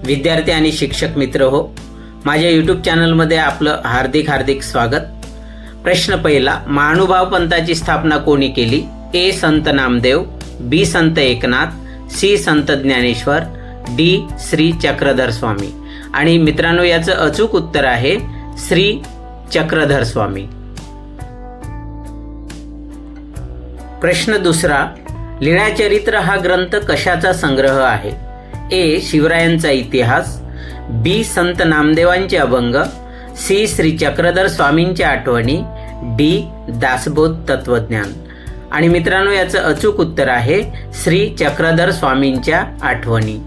विद्यार्थी आणि शिक्षक मित्र हो, माझ्या यूट्यूब चॅनलमध्ये आपलं हार्दिक स्वागत। प्रश्न पहिला, महानुभाव पंथाची स्थापना कोणी केली? ए संत नामदेव, बी संत एकनाथ, सी संत ज्ञानेश्वर, डी श्री चक्रधर स्वामी। आणि मित्रांनो, याचं अचूक उत्तर आहे श्री चक्रधर स्वामी। प्रश्न दुसरा, लीळाचरित्र हा ग्रंथ कशाचा संग्रह आहे? ए शिवरायांचा इतिहास, बी संत नामदेवांचे अभंग, सी श्री चक्रधर स्वामींच्या आठवणी, डी दासबोध तत्वज्ञान। आणि मित्रांनो, याचं अचूक उत्तर आहे श्री चक्रधर स्वामींच्या आठवणी।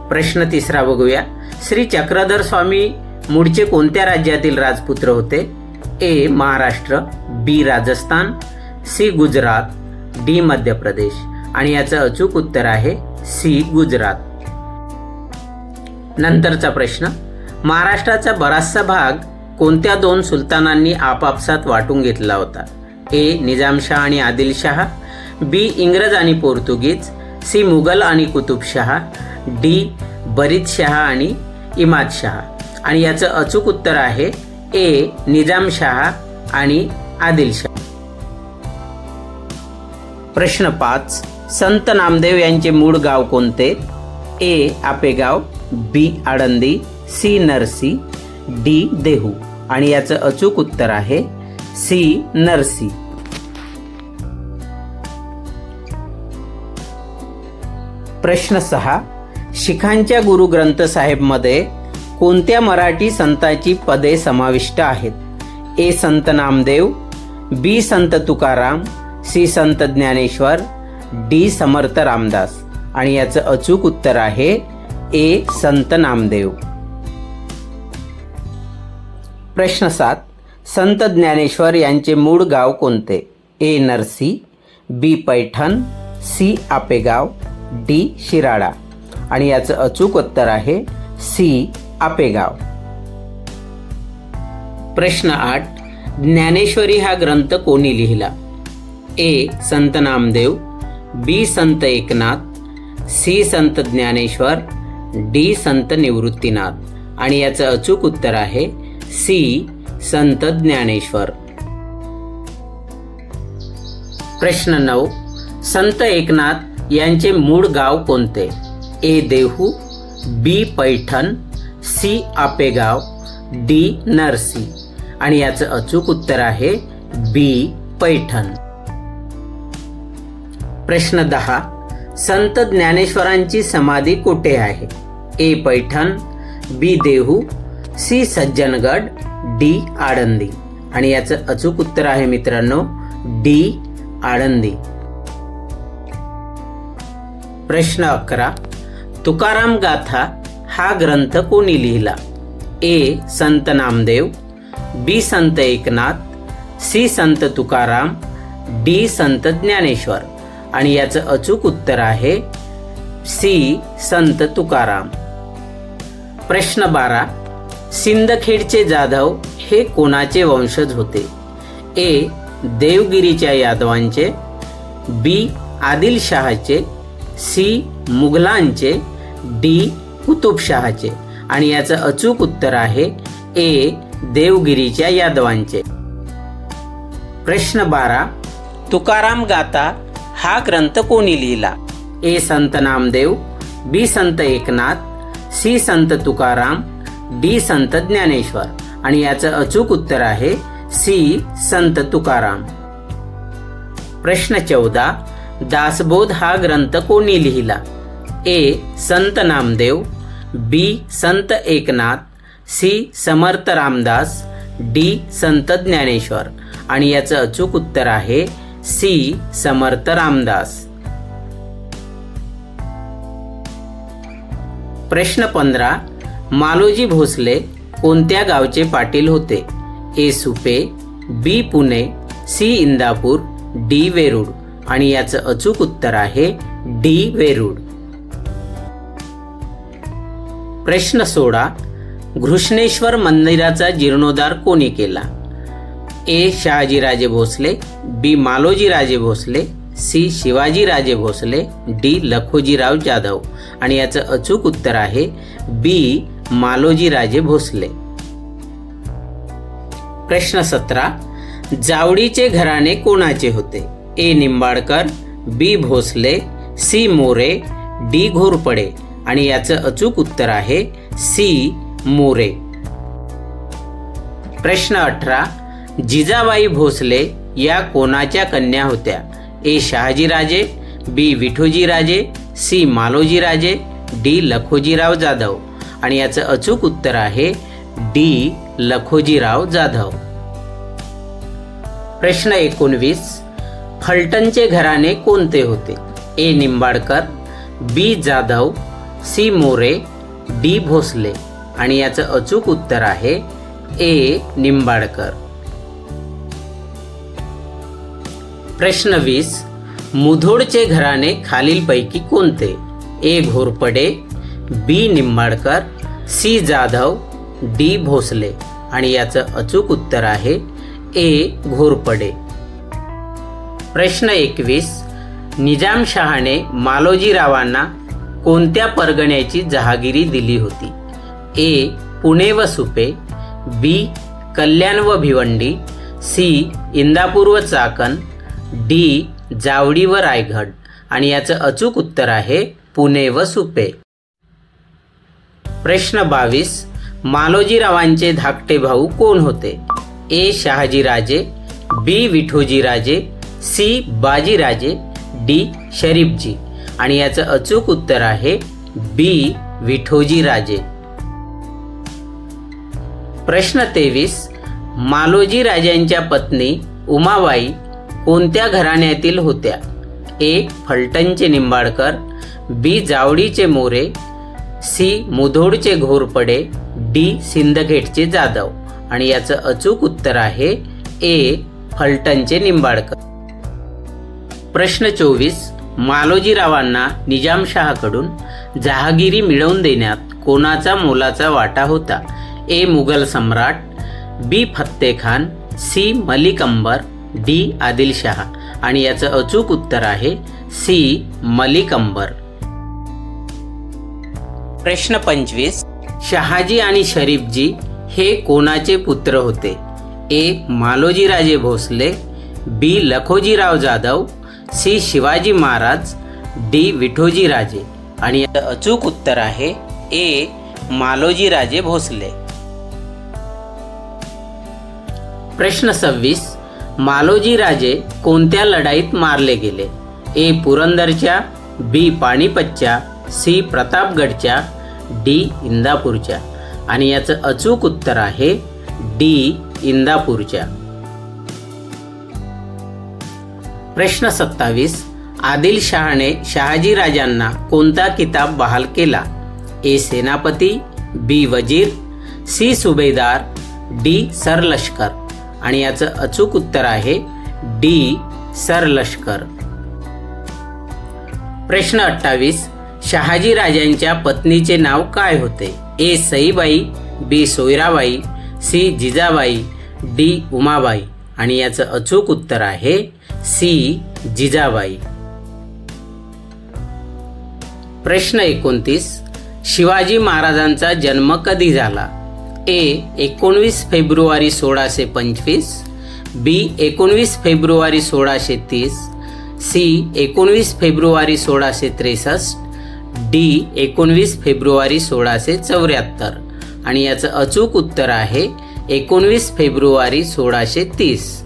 प्रश्न तिसरा बघूया, श्री चक्रधर स्वामी मूळचे कोणत्या राज्यातील राजपुत्र होते? ए महाराष्ट्र, बी राजस्थान, सी गुजरात, डी मध्य प्रदेश। आणि याचं अचूक उत्तर आहे सी गुजरात। नंतरचा प्रश्न, महाराष्ट्राचा बराचसा भाग कोणत्या दोन सुलतानांनी आपापसात वाटून घेतला होता? ए निजामशाह आणि आदिलशाह, बी इंग्रज आणि पोर्तुगीज, सी मुघल आणि कुतुबशाह, डी बरीदशाह आणि इमादशाह। आणि याचं अचूक उत्तर आहे ए निजामशाह आणि आदिलशाह। प्रश्न 5, संत नामदेव यांचे मूळ गाव कोणते? ए आपेगाव, बी आळंदी, सी नरसी, डी देहू। आणि याचं अचूक उत्तर आहे सी नरसी। प्रश्न 6, शिखांच्या गुरु ग्रंथ साहेब मध्ये कोणत्या मराठी संतांची पदे समाविष्ट आहेत? ए संत नामदेव, बी संत तुकाराम, सी संत ज्ञानेश्वर, डी समर्थ रामदास। आणि याचं अचूक उत्तर आहे ए संत नामदेव। प्रश्न 7, संत ज्ञानेश्वर यांचे मूळ गाव कोणते? ए नरसी, बी पैठण, सी आपेगाव, डी शिराळा। आणि याचं अचूक उत्तर आहे सी आपेगाव। प्रश्न 8, ज्ञानेश्वरी हा ग्रंथ कोणी लिहिला? ए संत नामदेव, बी संत एकनाथ, सी संत ज्ञानेश्वर, डी संत निवृत्तीनाथ। आणि याचं अचूक उत्तर आहे सी संत ज्ञानेश्वर। प्रश्न 9, संत एकनाथ यांचे मूळ गाव कोणते? ए देहू, बी पैठण, सी आपेगाव, डी नरसी। आणि याचं अचूक उत्तर आहे बी पैठण। प्रश्न 10, संत ज्ञानेश्वरांची समाधी कुठे आहे? ए पैठण, बी देहू, सी सज्जनगड, डी आळंदी। आणि याचं अचूक उत्तर आहे मित्रांनो डी आळंदी। प्रश्न 11, तुकाराम गाथा हा ग्रंथ कोणी लिहिला? ए संत नामदेव, बी संत एकनाथ, सी संत तुकाराम, डी संत ज्ञानेश्वर। आणि याचं अचूक उत्तर आहे सी संत तुकाराम। प्रश्न 12, सिंदखेडचे जाधव हे कोणाचे वंशज होते? ए देवगिरीच्या यादवांचे, बी आदिलशाहचे, सी मुघलांचे, डी कुतुबशाहचे। आणि याचं अचूक उत्तर आहे ए देवगिरीच्या यादवांचे। प्रश्न 12, तुकाराम गाथा हा ग्रंथ कोणी लिहिला? ए संत नामदेव, बी संत एकनाथ, सी संत तुकाराम, डी संत ज्ञानेश्वर। आणि याचं अचूक उत्तर आहे सी संत तुकाराम। प्रश्न 14, दासबोध हा ग्रंथ कोणी लिहिला? ए संत नामदेव, बी संत एकनाथ, सी समर्थ रामदास, डी संत ज्ञानेश्वर। आणि याचं अचूक उत्तर आहे सी समर्थ रामदास। प्रश्न 15, मालोजी भोसले कोणत्या गावचे पाटील होते? ए सुपे, बी पुणे, सी इंदापूर, डी वेरूळ। आणि याचं अचूक उत्तर आहे डी वेरूळ। प्रश्न 16, घृष्णेश्वर मंदिराचा जीर्णोद्धार कोणी केला? ए शहाजीराजे भोसले, बी मालोजीराजे भोसले, सी शिवाजीराजे भोसले, डी लखोजीराव जाधव. आणि याचं अचूक उत्तर आहे बी मालोजीराजे भोसले. प्रश्न 17. जावडीचे घराणे कोणाचे होते? ए निंबाळकर, बी भोसले, सी मोरे, डी घोरपडे. आणि याचं अचूक उत्तर आहे सी मोरे. प्रश्न 18. जिजाबाई भोसले या कोणाच्या कन्या होत्या? ए शहाजीराजे, बी विठोजीराजे, सी मालोजीराजे, डी लखोजीराव जाधव. आणि याचं अचूक उत्तर आहे डी लखोजीराव जाधव. प्रश्न 19. फलटणचे घराणे कोणते होते? ए निंबाळकर, बी जाधव, सी मोरे, डी भोसले. आणि याचं अचूक उत्तर आहे ए निंबाळकर. प्रश्न 20. मुधोळचे घराणे खालीलपैकी कोणते? ए घोरपडे, बी निंबाळकर, सी जाधव, डी भोसले. आणि याचं अचूक उत्तर आहे ए घोरपडे. प्रश्न 21. निजामशहाने मालोजीरावांना कोणत्या परगण्याची जहागिरी दिली होती? ए पुणे व सुपे, बी कल्याण व भिवंडी, सी इंदापूर व चाकण, डी जावडी व रायगड. आणि याचं अचूक उत्तर आहे पुणे व सुपे. प्रश्न 22. मालोजीरावांचे धाकटे भाऊ कोण होते? ए शहाजीराजे, बी विठोजीराजे, सी बाजीराजे, डी शरीफजी. आणि याचं अचूक उत्तर आहे बी विठोजीराजे. प्रश्न 23. मालोजी राजांच्या पत्नी उमाबाई कोणत्या घराण्यातील होत्या? ए फलटणचे निंबाळकर, बी जावडीचे मोरे, सी मुधोळचे घोरपडे, डी सिंदखेडचे जाधव. आणि याचं अचूक उत्तर आहे ए फलटणचे निंबाळकर. प्रश्न 24. मालोजीरावांना निजामशहाकडून जहागिरी मिळवून देण्यात कोणाचा मोलाचा वाटा होता? ए मुघल सम्राट, बी फत्तेखान, सी मलिक अंबर, डी आदिलशहा. आणि याचं अचूक उत्तर आहे सी मलिक अंबर. प्रश्न 25. शहाजी आणि शरीफजी हे कोणाचे पुत्र होते? ए मालोजीराजे भोसले, बी लखोजीराव जाधव, सी शिवाजी महाराज, डी विठोजीराजे. आणि याचं अचूक उत्तर आहे ए मालोजीराजे भोसले. प्रश्न 26. मालोजीराजे कोणत्या लढाईत मारले गेले? ए पुरंदरच्या, बी पानिपतच्या, सी प्रतापगडच्या, डी इंदापूरच्या. आणि याचं अचूक उत्तर आहे डी इंदापूरच्या. प्रश्न 27. आदिलशहाने शहाजीराजांना कोणता किताब बहाल केला? ए सेनापती, बी वजीर, सी सुभेदार, डी सरलष्कर. आणि याचं अचूक उत्तर आहे डी सरलष्कर. प्रश्न 28. शहाजीराजांच्या पत्नीचे नाव काय होते? ए सईबाई, बी सोयराबाई, सी जिजाबाई, डी उमाबाई. आणि याचं अचूक उत्तर आहे सी जिजाबाई. प्रश्न 29. शिवाजी महाराजांचा जन्म कधी झाला? ए 19 फेब्रुवारी 1625, बी 19 फेब्रुवारी 1630, सी 19 फेब्रुवारी 1663, डी 19 फेब्रुवारी 1674. आणि याचं अचूक उत्तर आहे 19 फेब्रुवारी 1630.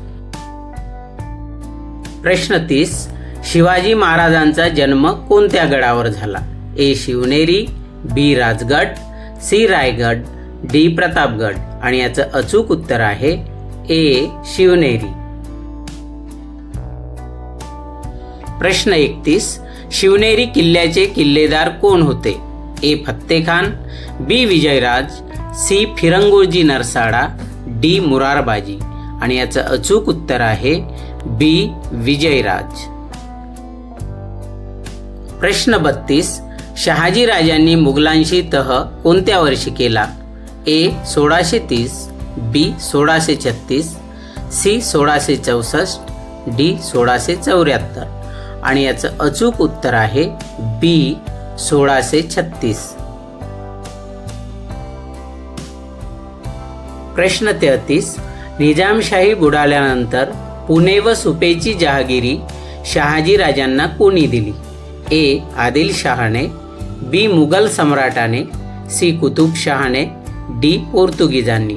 प्रश्न 30. शिवाजी महाराजांचा जन्म कोणत्या गडावर झाला? ए शिवनेरी, बी राजगड, सी रायगड, डी प्रतापगड. आणि याचं अचूक उत्तर आहे ए शिवनेरी. प्रश्न 31. शिवनेरी किल्ल्याचे किल्लेदार कोण होते? ए फत्तेखान, बी विजयराज, सी फिरंगोजी नरसाडा, डी मुरारबाजी. आणि याचं अचूक उत्तर आहे बी विजयराज. प्रश्न 32. शहाजीराजांनी मुघलांशी तह कोणत्या वर्षी केला? ए 1630, बी 1636, सी 1664, डी 1674. आणि याचं अचूक उत्तर आहे बी 1636. प्रश्न 33. निजामशाही बुडाल्यानंतर पुणे व सुपेची जहागिरी शहाजी राजांना कोणी दिली? ए आदिलशहाने, बी मुघल सम्राटाने, सी कुतुबशहाने, डी पोर्तुगीजांनी.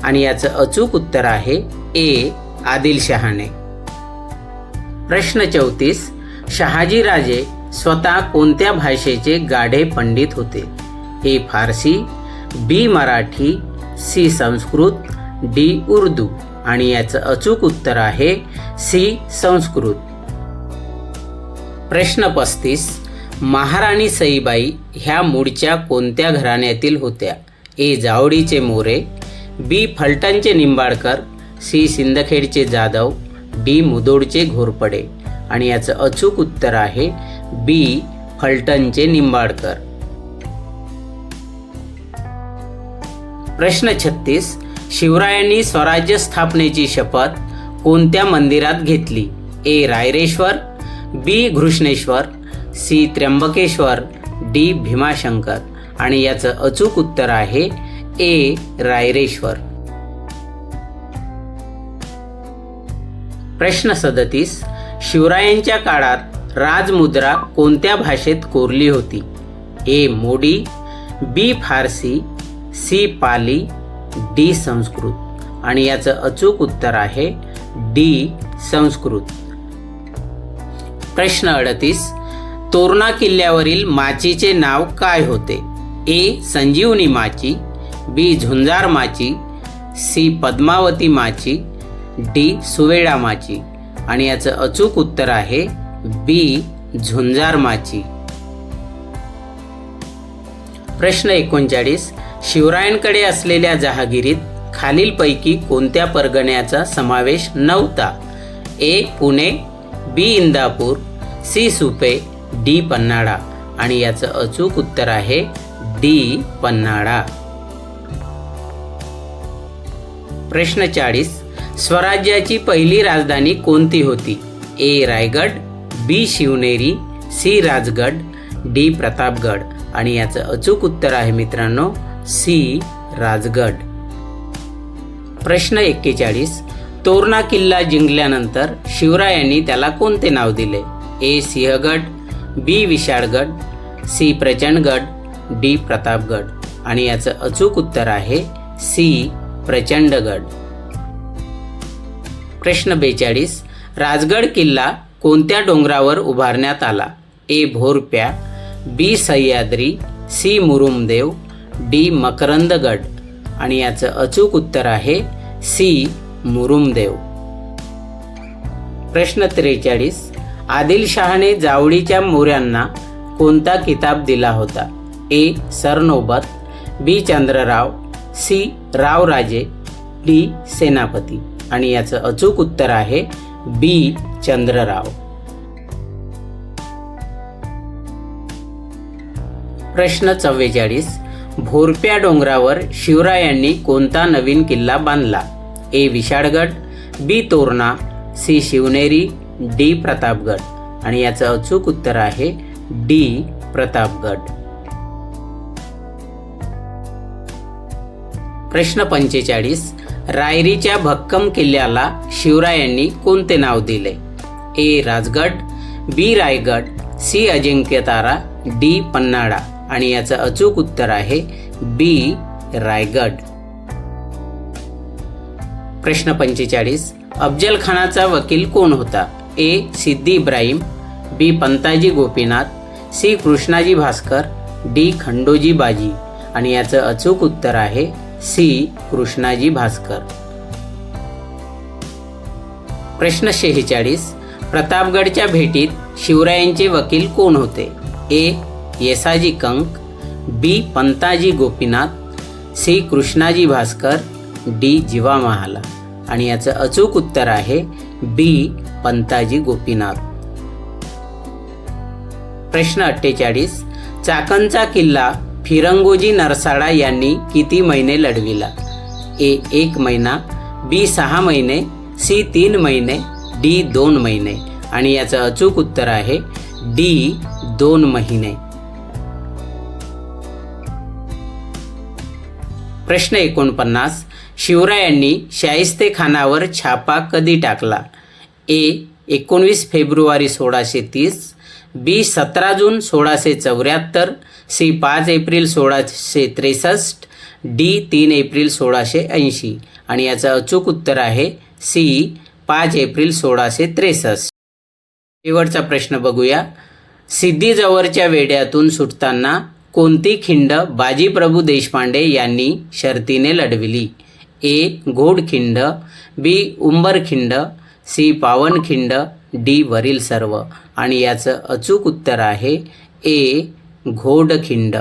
आणि याचं अचूक उत्तर आहे ए आदिलशहाने. प्रश्न 34. शहाजी राजे स्वतः कोणत्या भाषेचे गाढे पंडित होते? ए फारसी, बी मराठी, सी संस्कृत, डी उर्दू. आणि याचं अचूक उत्तर आहे सी संस्कृत. प्रश्न 35. महाराणी सईबाई ह्या मूळच्या कोणत्या घराण्यातील होत्या? ए जावडीचे मोरे, बी फलटणचे निंबाळकर, सी सिंदखेडचे जाधव, डी मुदोडचे घोरपडे. आणि याचं अचूक उत्तर आहे बी फलटणचे निंबाळकर. प्रश्न 36. शिवरायांनी स्वराज्य स्थापनेची शपथ कोणत्या मंदिरात घेतली? ए रायरेश्वर, बी घृष्णेश्वर, सी त्र्यंबकेश्वर, डी भीमाशंकर. आणि याचं अचूक उत्तर आहे ए रायरेश्वर. प्रश्न 37. शिवरायांच्या काळात राजमुद्रा कोणत्या भाषेत कोरली होती? ए मोडी, बी फारसी, सी पाली, डी संस्कृत. आणि याचं अचूक उत्तर आहे डी संस्कृत. प्रश्न 38. तोरणा किल्ल्यावरील माचीचे नाव काय होते? ए संजीवनी माची, बी झुंजार माची, सी पद्मावती माची, डी सुवेळा माची. आणि याचं अचूक उत्तर आहे बी झुंजार माची. प्रश्न 39. शिवरायांकडे असलेल्या जहागिरीत खालीलपैकी कोणत्या परगण्याचा समावेश नव्हता? ए पुणे, बी इंदापूर, सी सुपे, डी पन्हाळा. आणि याचं अचूक उत्तर आहे डी पन्हाळा. प्रश्न 40. स्वराज्याची पहिली राजधानी कोणती होती? ए रायगड, बी शिवनेरी, सी राजगड, डी प्रतापगड. आणि याचं अचूक उत्तर आहे मित्रांनो सी राजगड. प्रश्न 41. तोरणा किल्ला जिंकल्यानंतर शिवरायांनी त्याला कोणते नाव दिले? ए सिंहगड, बी विशाळगड, सी प्रचंडगड, डी प्रतापगड. आणि याचं अचूक उत्तर आहे सी प्रचंडगड. प्रश्न 42. राजगड किल्ला कोणत्या डोंगरावर उभारण्यात आला? ए भोरप्या, बी सह्याद्री, सी मुरुमदेव, डी मकरंदगड. आणि याचं अचूक उत्तर आहे सी मुरुमदेव. प्रश्न 43. आदिलशहाने जावडीच्या मोऱ्यांना कोणता किताब दिला होता? ए सरनोबत, बी चंद्रराव, सी रावराजे, डी सेनापती. आणि याचं अचूक उत्तर आहे बी चंद्रराव. प्रश्न 44. भोरप्या डोंगरावर शिवरायांनी कोणता नवीन किल्ला बांधला? ए विशाळगड, बी तोरणा, सी शिवनेरी, डी प्रतापगड. आणि याचं अचूक उत्तर आहे डी प्रतापगड. प्रश्न 45. रायरीच्या भक्कम किल्ल्याला शिवरायांनी कोणते नाव दिले? ए राजगड, बी रायगड, सी अजिंक्यतारा, डी पन्हाळा. आणि याचं अचूक उत्तर आहे बी रायगड. प्रश्न 45. अफजल खानाचा वकील कोण होता? ए सिद्दी इब्राहिम, बी पंताजी गोपीनाथ, सी कृष्णाजी भास्कर, डी खंडोजी बाजी. आणि याचं अचूक उत्तर आहे सी कृष्णाजी भास्कर. प्रश्न 46. प्रतापगडच्या भेटीत शिवरायांचे वकील कोण होते? ए येसाजी कंक, बी पंताजी गोपीनाथ, सी कृष्णाजी भास्कर, डी जिवा महाला. आणि याचं अचूक उत्तर आहे बी पंताजी गोपीनाथ. प्रश्न 48. चाकणचा किल्ला फिरंगोजी नरसाळा यांनी किती महिने लढविला? ए 1 महिना, बी 6 महिने, सी 3 महिने, डी 2 महिने. आणि याचं अचूक उत्तर आहे डी 2 महिने. प्रश्न 49. शिवरायांनी शाहिस्तेखानावर छापा कधी टाकला? ए 19 फेब्रुवारी 1630, बी 17 जून 1674, सी 5 एप्रिल 1663, डी 3 एप्रिल 1680. आणि याचं अचूक उत्तर आहे सी 5 एप्रिल 1663. शेवटचा प्रश्न बघूया. सिद्दीजवळच्या वेढ्यातून सुटताना कोणती खिंड बाजीप्रभू देशपांडे यांनी शर्तीने लढविली? ए घोडखिंड, बी उंबरखिंड, सी पावनखिंड, डी वरील सर्व. आणि याचं अचूक उत्तर आहे ए घोडखिंड.